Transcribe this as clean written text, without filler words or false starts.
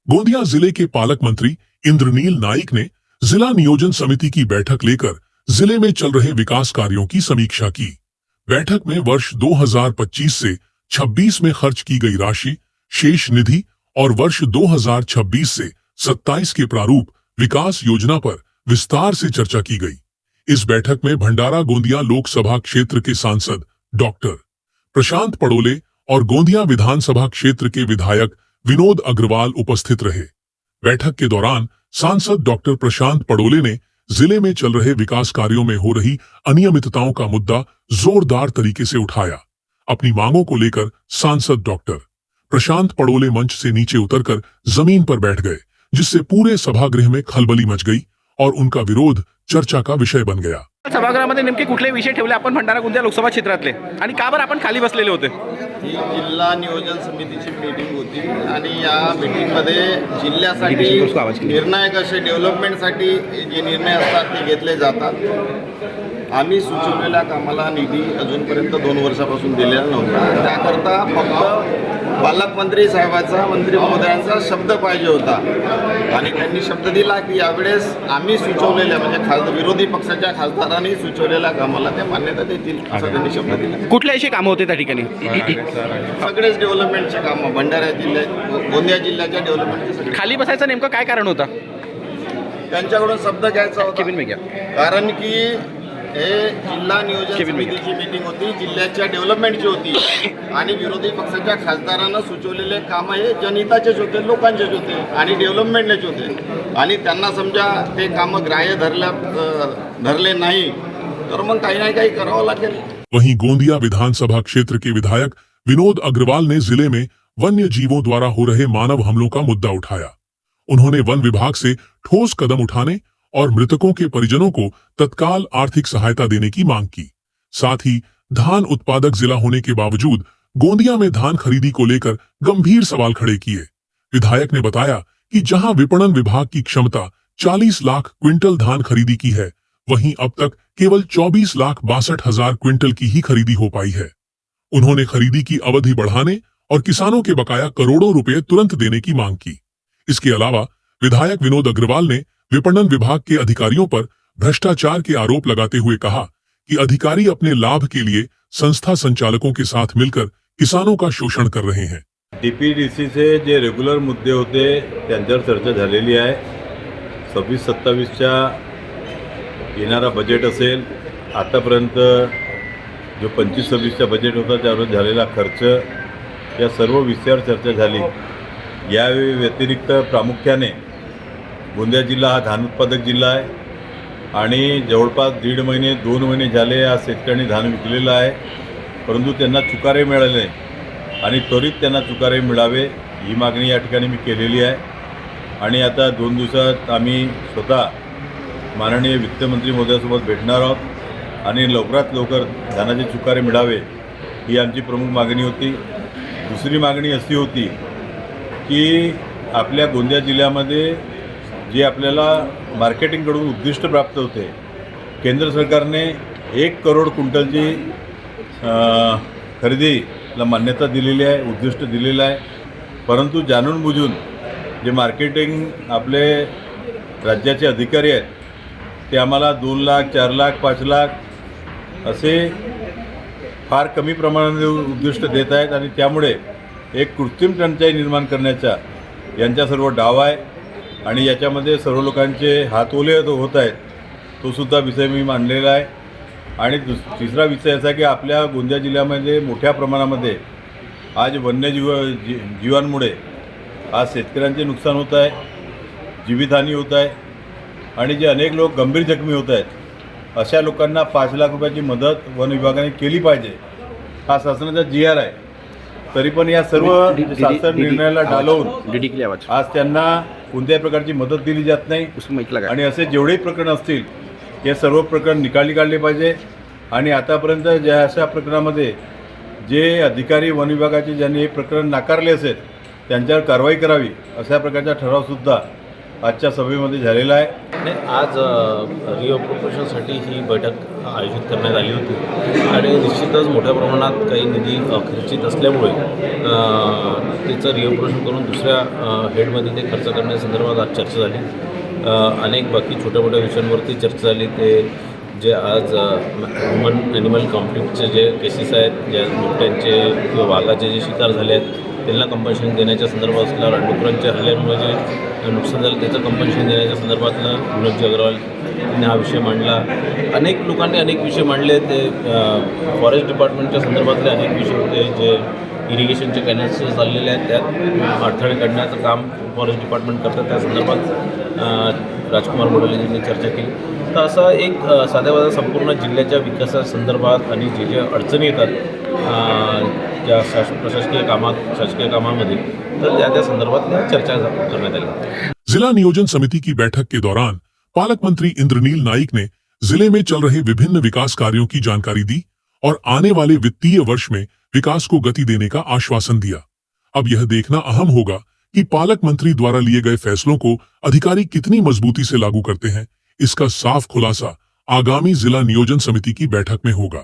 गोंदिया जिले के पालक मंत्री इंद्रनील नाइक ने जिला नियोजन समिति की बैठक लेकर जिले में चल रहे विकास कार्यों की समीक्षा की। बैठक में वर्ष 2025 से 26 में खर्च की गई राशि, शेष निधि और वर्ष 2026 से 27 के प्रारूप विकास योजना पर विस्तार से चर्चा की गई। इस बैठक में भंडारा गोंदिया लोकसभा क्षेत्र के सांसद डॉक्टर प्रशांत पड़ोले और गोंदिया विधानसभा क्षेत्र के विधायक विनोद अग्रवाल उपस्थित रहे। बैठक के दौरान सांसद डॉक्टर प्रशांत पड़ोले ने जिले में चल रहे विकास कार्यों में हो रही अनियमितताओं का मुद्दा जोरदार तरीके से उठाया। अपनी मांगों को लेकर सांसद डॉक्टर प्रशांत पड़ोले मंच से नीचे उतरकर जमीन पर बैठ गए, जिससे पूरे सभागृह में खलबली मच गई और उनका विरोध चर्चा का विषय बन गया। सभागृहामध्ये नेमके कुठले विषय ठेवले आपण भंडारा गोंदिया लोकसभा क्षेत्रातले आणि का बरं आपण खाली बसलेले होते? ही जिल्हा नियोजन समितीची मीटिंग होती आणि या मीटिंगमध्ये जिल्ह्यासाठी निर्णायक असे डेव्हलपमेंटसाठी जे निर्णय असतात ते घेतले जातात। आम्ही सुचवलेल्या कामाला निधी अजूनपर्यंत 2 वर्षापासून दिलेला नव्हता। त्याकरता फक्त पालकमंत्री साहेबांचा, मंत्री महोदयांचा शब्द पाहिजे होता आणि त्यांनी शब्द दिला की यावेळेस आम्ही सुचवलेल्या म्हणजे विरोधी पक्षाच्या खासदारांनी सुचवलेल्या कामाला ते मान्यता देतील असं त्यांनी शब्द दिला। कुठले असे कामं होते त्या ठिकाणी? सगळेच डेव्हलपमेंटचे कामं भंडारा जिल्ह्यात, गोंदिया जिल्ह्याच्या डेव्हलपमेंटचे सगळे। खाली बसायचं नेमकं काय कारण होतं? त्यांच्याकडून शब्द घ्यायचा होता, कारण की हे जिल्हा नियोजन समितीची मीटिंग होती, जिल्ह्याच्या डेव्हलपमेंटची होती आणि विरोधी पक्षाच्या खासदारांना सुचवलेले कामं हे जनहिताचेच होते, लोकांचेच होते आणि डेव्हलपमेंटचे होते आणि त्यांना समजा ते कामं ग्राह्य धरले नाही तर मग काही ना काही करावं लागेल। वहीं गोंदिया विधानसभा क्षेत्र के विधायक विनोद अग्रवाल ने जिले में वन्य जीवों द्वारा हो रहे मानव हमलों का मुद्दा उठाया। उन्होंने वन विभाग से ठोस कदम उठाने और मृतकों के परिजनों को तत्काल आर्थिक सहायता देने की मांग की। साथ ही धान उत्पादक जिला होने के बावजूद गोंदिया में धान खरीदी को लेकर गंभीर सवाल खड़े किए। विधायक ने बताया कि जहां विपणन विभाग की क्षमता 40 लाख क्विंटल धान खरीदी की है, वहीं अब तक केवल 24,62,000 क्विंटल की ही खरीदी हो पाई है। उन्होंने खरीदी की अवधि बढ़ाने और किसानों के बकाया करोड़ों रुपए तुरंत देने की मांग की। इसके अलावा विधायक विनोद अग्रवाल ने विपणन विभाग के अधिकारियों पर भ्रष्टाचार के आरोप लगाते हुए कहा कि अधिकारी अपने लाभ के लिए संस्था संचालकों के साथ मिलकर किसानों का शोषण कर रहे हैं। DPDCचे जे रेग्युलर मुद्दे होते त्यांच्यावर चर्चा झालेली आहे। 26-27च्या येणारा बजेट असेल, आतापर्यंत जो 25-26चा बजेट होता त्यावर झालेला खर्च, या सर्व विषयावर चर्चा झाली। या व्यतिरिक्त प्रामुख्याने गोंदिया जिल्हा हा धान उत्पादक जिल्हा आहे आणि जवळपास 1.5 महिने 2 महिने झाले या शेतकऱ्यांनी धान विकलेलं आहे, परंतु त्यांना चुकारे मिळाले नाही आणि त्वरित त्यांना चुकारे मिळावे ही मागणी या ठिकाणी मी केलेली आहे। आणि आता 2 दिवसात आम्ही स्वतः माननीय वित्तमंत्री महोदयासोबत भेटणार आहोत आणि लवकरात लवकर धानाचे चुकारे मिळावे ही आमची प्रमुख मागणी होती। दुसरी मागणी अशी होती की आपल्या गोंदिया जिल्ह्यामध्ये जे आपल्याला मार्केटिंगकडून उद्दिष्ट प्राप्त होते, केंद्र सरकारने 1 करोड क्विंटलची खरेदीला मान्यता दिलेली आहे, उद्दिष्ट दिलेलं आहे, परंतु जाणून बुजून जे मार्केटिंग आपले राज्याचे अधिकारी आहेत ते आम्हाला 2 लाख 4 लाख 5 लाख असे फार कमी प्रमाणात उद्दिष्ट देत आहेत आणि त्यामुळे एक कृत्रिम टंचाई निर्माण करण्याचा यांचा सर्व डाव आहे आणि याच्यामध्ये सर्व लोकांचे हात ओले होत आहेत, तो सुद्धा विषय मी मांडलेला आहे। आणि तिसरा विषय असा की आपल्या गोंदिया जिल्ह्यामध्ये मोठ्या प्रमाणामध्ये आज जीवांमुळे आज शेतकऱ्यांचे नुकसान होत आहे, जीवितहानी होत आहे आणि जे अनेक लोक गंभीर जखमी होत आहेत, अशा लोकांना 5 लाख रुपयाची मदत वन विभागाने केली पाहिजे, हा शासनाचा GR आहे। तरी पण या सर्व शासन निर्णयाला डावलून आज त्यांना कोणत्याही प्रकारची मदत दिली जात नाही आणि असे जेवढेही प्रकरण असतील हे सर्व प्रकरण निकाली काढले पाहिजे आणि आतापर्यंत ज्या अशा प्रकरणामध्ये जे अधिकारी वन विभागाचे ज्यांनी हे प्रकरण नाकारले असेल त्यांच्यावर कारवाई करावी अशा प्रकारचा ठरावसुद्धा आजच्या सभेमध्ये झालेला आहे. नाही, आज रिअप्रोप्रिएशनसाठी ही बैठक आयोजित करण्यात आली होती आणि निश्चितच मोठ्या प्रमाणात काही निधी खर्चित असल्यामुळे त्याचं रिअप्रोप्रिएशन करून दुसऱ्या हेडमध्ये ते खर्च करण्यासंदर्भात आज चर्चा झाली. अनेक बाकी छोट्या मोठ्या विषयांवरती चर्चा झाली. ते जे आज ह्युमन ॲनिमल कॉन्फ्लिक्टचे जे केसेस आहेत, ज्या बिबट्यांचे किंवा वाघाचे जे शिकार झाले आहेत त्यांना कंपन्सेशन देण्याच्या संदर्भात असल्यावर डुकरांच्या हल्ल्यामुळे जे नुकसान झालं त्याचं कंपन्सेशन देण्याच्या संदर्भातलं विनोदजी अग्रवाल यांनी हा विषय मांडला. अनेक लोकांनी अनेक विषय मांडले. ते फॉरेस्ट डिपार्टमेंटच्या संदर्भातले अनेक विषय होते जे इरिगेशनचे कॅनल्स चाललेले आहेत त्यात अडथळे काढण्याचं काम फॉरेस्ट डिपार्टमेंट करतं. त्या संदर्भात राजकुमार मोडालेजींनी चर्चा केली. तर असं एक साध्यावादा संपूर्ण जिल्ह्याच्या विकासासंदर्भात आणि जे जे अडचणी येतात ज्या प्रशासकीय कामामध्ये तर त्या संदर्भात चर्चा करण्यात आली. जिला नियोजन समिति की बैठक के दौरान पालक मंत्री इंद्रनील नाइक ने जिले में चल रहे विभिन्न विकास कार्यों की जानकारी दी और आने वाले वित्तीय वर्ष में विकास को गति देने का आश्वासन दिया। अब यह देखना अहम होगा कि पालक मंत्री द्वारा लिए गए फैसलों को अधिकारी कितनी मजबूती से लागू करते हैं। इसका साफ खुलासा आगामी जिला नियोजन समिति की बैठक में होगा।